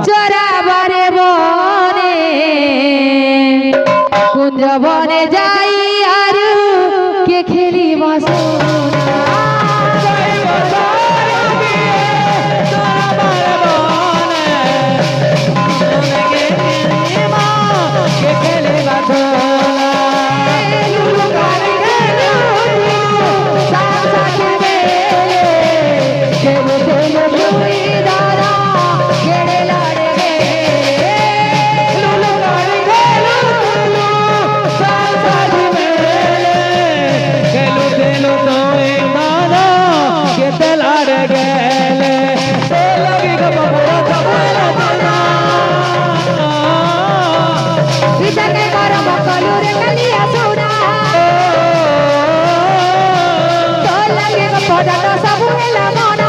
চোরা বারে বনে কুঞ্জ বনে যাই আর কে খেলি বাসনা Sabun en la mano